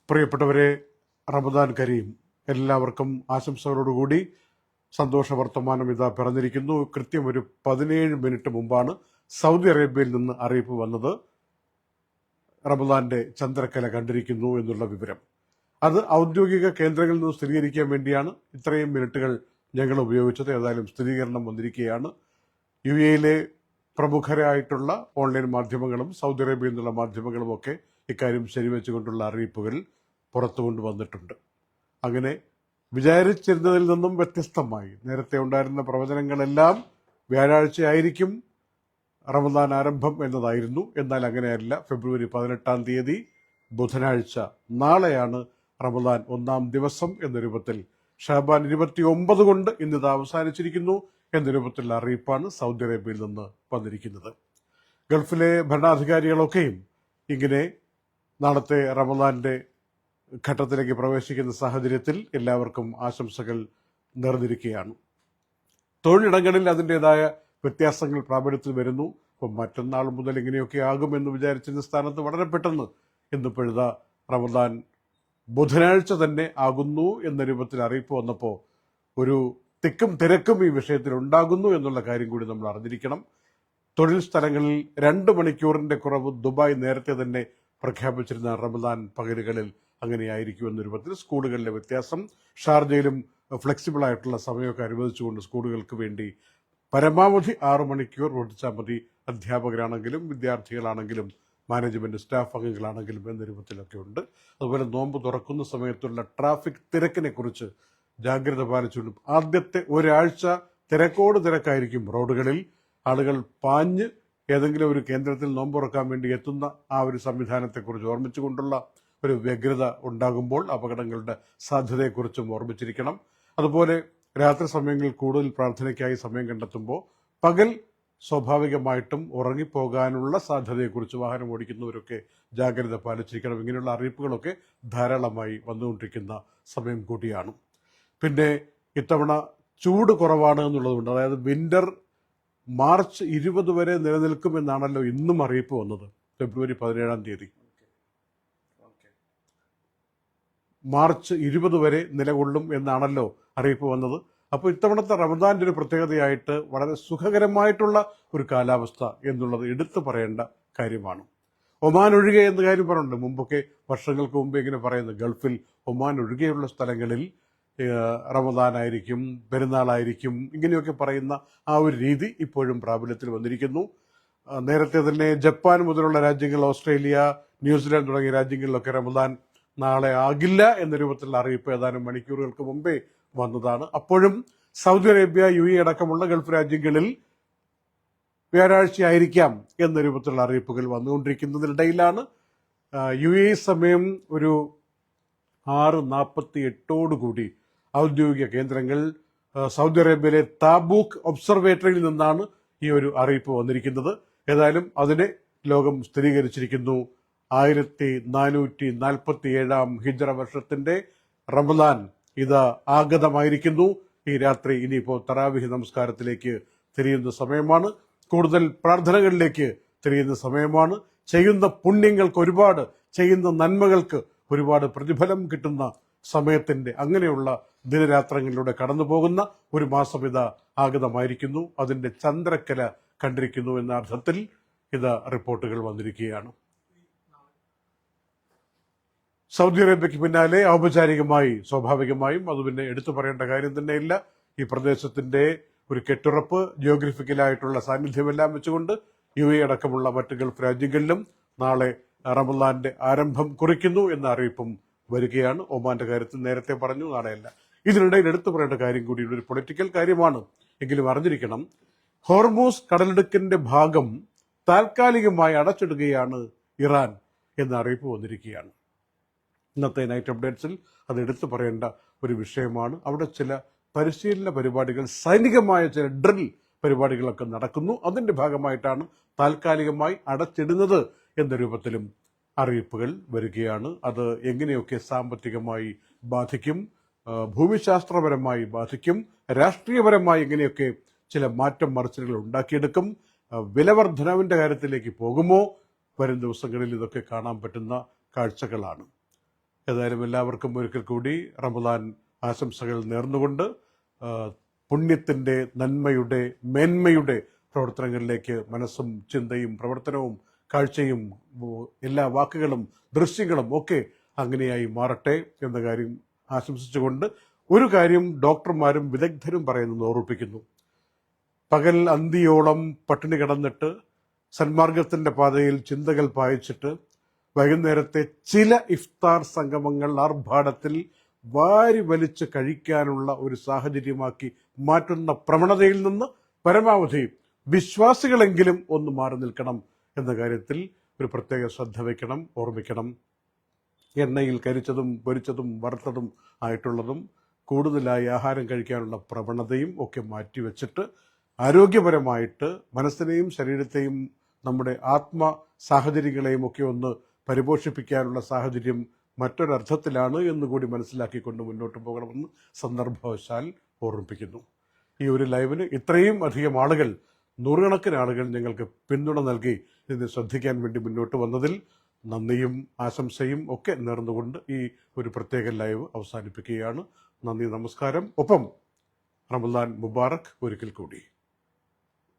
പ്രിയപ്പെട്ടവരെ, റമദാൻ കരീം. എല്ലാവർക്കും ആശംസകളോടുകൂടി സന്തോഷ വർത്തമാനം ഇതാ പിറന്നിരിക്കുന്നു. കൃത്യം ഒരു 17 മിനിറ്റ് മുമ്പാണ് സൗദി അറേബ്യയിൽ നിന്ന് അറിയിപ്പ് വന്നത്, റമദാന്റെ ചന്ദ്രക്കല കണ്ടിരിക്കുന്നു എന്നുള്ള വിവരം. അത് ഔദ്യോഗിക കേന്ദ്രങ്ങളിൽ നിന്ന് സ്ഥിരീകരിക്കാൻ വേണ്ടിയാണ് ഇത്രയും മിനിറ്റുകൾ ഞങ്ങൾ ഉപയോഗിച്ചത്. ഏതായാലും സ്ഥിരീകരണം വന്നിരിക്കുകയാണ്. UAE പ്രമുഖരായിട്ടുള്ള ഓൺലൈൻ മാധ്യമങ്ങളും സൗദി അറേബ്യയിൽ നിന്നുള്ള മാധ്യമങ്ങളും ഒക്കെ ഇക്കാര്യം ശരിവെച്ചുകൊണ്ടുള്ള അറിയിപ്പുകൾ പുറത്തു കൊണ്ടുവന്നിട്ടുണ്ട്. അങ്ങനെ വിചാരിച്ചിരുന്നതിൽ നിന്നും വ്യത്യസ്തമായി നേരത്തെ ഉണ്ടായിരുന്ന പ്രവചനങ്ങളെല്ലാം വ്യാഴാഴ്ചയായിരിക്കും റമദാൻ ആരംഭം എന്നതായിരുന്നു. എന്നാൽ അങ്ങനെയല്ല. ഫെബ്രുവരി 18-ാം തീയതി ബുധനാഴ്ച, നാളെയാണ് റമദാൻ 1-ാം ദിവസം എന്ന രൂപത്തിൽ, ഷാബാൻ 29 കൊണ്ട് ഇന്നിത് അവസാനിച്ചിരിക്കുന്നു എന്ന രൂപത്തിലുള്ള അറിയിപ്പാണ് സൗദി അറേബ്യയിൽ നിന്ന് വന്നിരിക്കുന്നത്. ഗൾഫിലെ ഭരണാധികാരികളൊക്കെയും ഇങ്ങനെ നാളത്തെ റമദാന്റെ ഘട്ടത്തിലേക്ക് പ്രവേശിക്കുന്ന സാഹചര്യത്തിൽ എല്ലാവർക്കും ആശംസകൾ നേർന്നിരിക്കുകയാണ്. തൊഴിലിടങ്ങളിൽ അതിൻ്റെതായ വ്യത്യാസങ്ങൾ പ്രാബല്യത്തിൽ വരുന്നു. അപ്പം മറ്റന്നാൾ മുതൽ ഇങ്ങനെയൊക്കെ ആകുമെന്ന് വിചാരിച്ചിരുന്ന സ്ഥാനത്ത് വളരെ പെട്ടെന്ന് ഇന്നിപ്പോഴത റമദാൻ ബുധനാഴ്ച തന്നെ ആകുന്നു എന്ന രൂപത്തിൽ അറിയിപ്പ് വന്നപ്പോൾ ഒരു തിക്കും തിരക്കും ഈ വിഷയത്തിൽ ഉണ്ടാകുന്നു എന്നുള്ള കാര്യം കൂടി നമ്മൾ അറിഞ്ഞിരിക്കണം. തൊഴിൽ സ്ഥലങ്ങളിൽ 2 മണിക്കൂറിന്റെ കുറവ് ദുബായ് നേരത്തെ തന്നെ പ്രഖ്യാപിച്ചിരുന്ന റമദാൻ പകലുകളിൽ അങ്ങനെയായിരിക്കുമെന്ന രൂപത്തിൽ സ്കൂളുകളിലെ വ്യത്യാസം. ഷാർജയിലും ഫ്ലെക്സിബിൾ ആയിട്ടുള്ള സമയമൊക്കെ അനുവദിച്ചുകൊണ്ട് സ്കൂളുകൾക്ക് വേണ്ടി പരമാവധി 6 മണിക്കൂർ ഓടിച്ചാൽ മതി. അധ്യാപകരാണെങ്കിലും വിദ്യാർത്ഥികളാണെങ്കിലും മാനേജ്മെന്റ് സ്റ്റാഫ് അംഗങ്ങളാണെങ്കിലും എന്ന രൂപത്തിലൊക്കെ ഉണ്ട്. അതുപോലെ നോമ്പ് തുറക്കുന്ന സമയത്തുള്ള ട്രാഫിക് തിരക്കിനെ കുറിച്ച് ജാഗ്രത പാലിച്ചുകൊണ്ടും ആദ്യത്തെ ഒരാഴ്ച തിരക്കോട് തിരക്കായിരിക്കും റോഡുകളിൽ. ആളുകൾ പാഞ്ഞ് ഏതെങ്കിലും ഒരു കേന്ദ്രത്തിൽ നോമ്പ് തുറക്കാൻ വേണ്ടി എത്തുന്ന ആ ഒരു സംവിധാനത്തെക്കുറിച്ച് ഓർമ്മിച്ചുകൊണ്ടുള്ള ഒരു വ്യഗ്രത ഉണ്ടാകുമ്പോൾ അപകടങ്ങളുടെ സാധ്യതയെക്കുറിച്ചും ഓർമ്മിച്ചിരിക്കണം. അതുപോലെ രാത്രി സമയങ്ങളിൽ കൂടുതൽ പ്രാർത്ഥനയ്ക്കായി സമയം കണ്ടെത്തുമ്പോൾ പകൽ സ്വാഭാവികമായിട്ടും ഉറങ്ങിപ്പോകാനുള്ള സാധ്യതയെക്കുറിച്ച് വാഹനം ഓടിക്കുന്നവരൊക്കെ ജാഗ്രത പാലിച്ചിരിക്കണം. ഇങ്ങനെയുള്ള അറിയിപ്പുകളൊക്കെ ധാരാളമായി വന്നുകൊണ്ടിരിക്കുന്ന സമയം കൂടിയാണ്. പിന്നെ ഇത്തവണ ചൂട് കുറവാണ് എന്നുള്ളതുകൊണ്ട്, അതായത് വിന്റർ മാർച്ച് 20 വരെ നിലനിൽക്കുമെന്നാണല്ലോ ഇന്നും അറിയിപ്പ് വന്നത്. ഫെബ്രുവരി 17-ാം തീയതി മാർച്ച് 20 വരെ നിലകൊള്ളും എന്നാണല്ലോ അറിയിപ്പ് വന്നത്. അപ്പോൾ ഇത്തവണത്തെ റമദാന്റെ ഒരു പ്രത്യേകതയായിട്ട് വളരെ സുഖകരമായിട്ടുള്ള ഒരു കാലാവസ്ഥ എന്നുള്ളത് എടുത്തു പറയേണ്ട കാര്യമാണ്. ഒമാൻ ഒഴികെ എന്ന കാര്യം പറഞ്ഞിട്ടുണ്ട്. മുമ്പൊക്കെ വർഷങ്ങൾക്ക് മുമ്പ് ഇങ്ങനെ പറയുന്നത്, ഗൾഫിൽ ഒമാൻ ഒഴികെയുള്ള സ്ഥലങ്ങളിൽ റമദാനായിരിക്കും, പെരുന്നാളായിരിക്കും, ഇങ്ങനെയൊക്കെ പറയുന്ന ആ ഒരു രീതി ഇപ്പോഴും പ്രാബല്യത്തിൽ വന്നിരിക്കുന്നു. നേരത്തെ തന്നെ ജപ്പാൻ മുതലുള്ള രാജ്യങ്ങൾ, ഓസ്ട്രേലിയ, ന്യൂസിലാൻഡ് തുടങ്ങിയ രാജ്യങ്ങളിലൊക്കെ റമദാൻ നാളെ ആകില്ല എന്ന രൂപത്തിലുള്ള അറിയിപ്പ് ഏതാനും മണിക്കൂറുകൾക്ക് മുമ്പേ വന്നതാണ്. അപ്പോഴും സൗദി അറേബ്യ, UAE അടക്കമുള്ള ഗൾഫ് രാജ്യങ്ങളിൽ വ്യാഴാഴ്ചയായിരിക്കാം എന്ന രൂപത്തിലുള്ള അറിയിപ്പുകൾ വന്നുകൊണ്ടിരിക്കുന്നതിനിടയിലാണ് UAE സമയം ഒരു 6:48 ഔദ്യോഗിക കേന്ദ്രങ്ങൾ, സൗദി അറേബ്യയിലെ താബൂക്ക് ഒബ്സർവേറ്ററിയിൽ നിന്നാണ് ഈ ഒരു അറിയിപ്പ് വന്നിരിക്കുന്നത്. ഏതായാലും അതിനെ ലോകം സ്ഥിരീകരിച്ചിരിക്കുന്നു. 1447-ാം ഹിജ്റ വർഷത്തിന്റെ റമദാൻ ഇത് ആഗതമായിരിക്കുന്നു. ഈ രാത്രി ഇനിയിപ്പോൾ തറാവിഹ് നമസ്കാരത്തിലേക്ക് തിരിയുന്ന സമയമാണ്. കൂടുതൽ പ്രാർത്ഥനകളിലേക്ക് തിരിയുന്ന സമയമാണ്. ചെയ്യുന്ന പുണ്യങ്ങൾക്ക് ഒരുപാട്, ചെയ്യുന്ന നന്മകൾക്ക് ഒരുപാട് പ്രതിഫലം കിട്ടുന്ന സമയത്തിന്റെ അങ്ങനെയുള്ള ദിനരാത്രങ്ങളിലൂടെ കടന്നു പോകുന്ന ഒരു മാസം ഇത് ആഗതമായിരിക്കുന്നു. അതിന്റെ ചന്ദ്രക്കല കണ്ടിരിക്കുന്നു എന്ന അർത്ഥത്തിൽ ഇത് റിപ്പോർട്ടുകൾ വന്നിരിക്കുകയാണ്. സൗദി അറേബ്യയ്ക്ക് പിന്നാലെ ഔപചാരികമായി, സ്വാഭാവികമായും അത് പിന്നെ എടുത്തു പറയേണ്ട കാര്യം തന്നെയില്ല, ഈ പ്രദേശത്തിന്റെ ഒരു കെട്ടുറപ്പ്, ജിയോഗ്രഫിക്കലായിട്ടുള്ള സാന്നിധ്യമെല്ലാം വെച്ചുകൊണ്ട് UAE അടക്കമുള്ള മറ്റ് ഗൾഫ് രാജ്യങ്ങളിലും നാളെ റമദാന്റെ ആരംഭം കുറിക്കുന്നു എന്ന അറിയിപ്പും വരികയാണ്. ഒമാന്റെ കാര്യത്തിൽ നേരത്തെ പറഞ്ഞു, നാളെയല്ല. ഇതിനിടയിൽ എടുത്തു പറയേണ്ട കാര്യം കൂടി ഒരു പൊളിറ്റിക്കൽ കാര്യമാണ്, എങ്കിലും അറിഞ്ഞിരിക്കണം. ഹോർമൂസ് കടലിടുക്കിന്റെ ഭാഗം താൽക്കാലികമായി അടച്ചിടുകയാണ് ഇറാൻ എന്ന അറിയിപ്പ് വന്നിരിക്കുകയാണ്. ഇന്നത്തെ നൈറ്റ് അപ്ഡേറ്റ്സിൽ അത് എടുത്തു പറയേണ്ട ഒരു വിഷയമാണ്. അവിടെ ചില പരിശീലന പരിപാടികൾ, സൈനികമായ ചില ഡ്രിൽ പരിപാടികളൊക്കെ നടക്കുന്നു. അതിന്റെ ഭാഗമായിട്ടാണ് താൽക്കാലികമായി അടച്ചിടുന്നത് എന്ന രൂപത്തിലും അറിയിപ്പുകൾ വരികയാണ്. അത് എങ്ങനെയൊക്കെ സാമ്പത്തികമായി ബാധിക്കും, ഭൂമിശാസ്ത്രപരമായി ബാധിക്കും, രാഷ്ട്രീയപരമായി എങ്ങനെയൊക്കെ ചില മാറ്റം മറിച്ചിലുകൾ ഉണ്ടാക്കിയെടുക്കും, വിലവർദ്ധനവിന്റെ കാര്യത്തിലേക്ക് പോകുമോ, വരും ദിവസങ്ങളിൽ ഇതൊക്കെ കാണാൻ പറ്റുന്ന കാഴ്ചകളാണ്. ഏതായാലും എല്ലാവർക്കും ഒരിക്കൽ കൂടി റമദാൻ ആശംസകൾ നേർന്നുകൊണ്ട് പുണ്യത്തിൻ്റെ, നന്മയുടെ, മേന്മയുടെ പ്രവർത്തനങ്ങളിലേക്ക് മനസ്സും ചിന്തയും പ്രവർത്തനവും കാഴ്ചയും എല്ലാ വാക്കുകളും ദൃശ്യങ്ങളും ഒക്കെ അങ്ങനെയായി മാറട്ടെ എന്ന കാര്യം ആശംസിച്ചുകൊണ്ട് ഒരു കാര്യം ഡോക്ടർമാരും വിദഗ്ധരും പറയുന്നത് ഓർമ്മിപ്പിക്കുന്നു. പകൽ അന്തിയോളം പട്ടിണി കിടന്നിട്ട് സന്മാർഗത്തിന്റെ പാതയിൽ ചിന്തകൾ പായിച്ചിട്ട് വൈകുന്നേരത്തെ ചില ഇഫ്താർ സംഗമങ്ങൾ ആർഭാടത്തിൽ വാരി വലിച്ച് കഴിക്കാനുള്ള ഒരു സാഹചര്യമാക്കി മാറ്റുന്ന പ്രവണതയിൽ നിന്ന് പരമാവധി വിശ്വാസികളെങ്കിലും ഒന്ന് മാറി നിൽക്കണം എന്ന കാര്യത്തിൽ ഒരു പ്രത്യേക ശ്രദ്ധ വയ്ക്കണം, ഓർമ്മിക്കണം. എണ്ണയിൽ കരിച്ചതും പൊരിച്ചതും വറുത്തതും ആയിട്ടുള്ളതും കൂടുതലായി ആഹാരം കഴിക്കാനുള്ള പ്രവണതയും ഒക്കെ മാറ്റിവെച്ചിട്ട് ആരോഗ്യപരമായിട്ട് മനസ്സിനെയും ശരീരത്തെയും നമ്മുടെ ആത്മ സാഹചര്യങ്ങളെയും ഒക്കെ ഒന്ന് പരിപോഷിപ്പിക്കാനുള്ള സാഹചര്യം മറ്റൊരർത്ഥത്തിലാണ് എന്നുകൂടി മനസ്സിലാക്കിക്കൊണ്ട് മുന്നോട്ട് പോകണമെന്ന് സന്ദർഭവശാൽ ഓർമ്മിപ്പിക്കുന്നു. ഈ ഒരു ലൈവിന് ഇത്രയും അധികം ആളുകൾ, നൂറുകണക്കിന് ആളുകൾ ഞങ്ങൾക്ക് പിന്തുണ നൽകി ഇതിനെ ശ്രദ്ധിക്കാൻ വേണ്ടി മുന്നോട്ട് വന്നതിൽ നന്ദിയും ആശംസയും ഒക്കെ നേർന്നുകൊണ്ട് ഈ ഒരു പ്രത്യേക ലൈവ് അവസാനിപ്പിക്കുകയാണ്. നന്ദി, നമസ്കാരം. ഒപ്പം റമദാൻ മുബാറക് ഒരിക്കൽ കൂടി.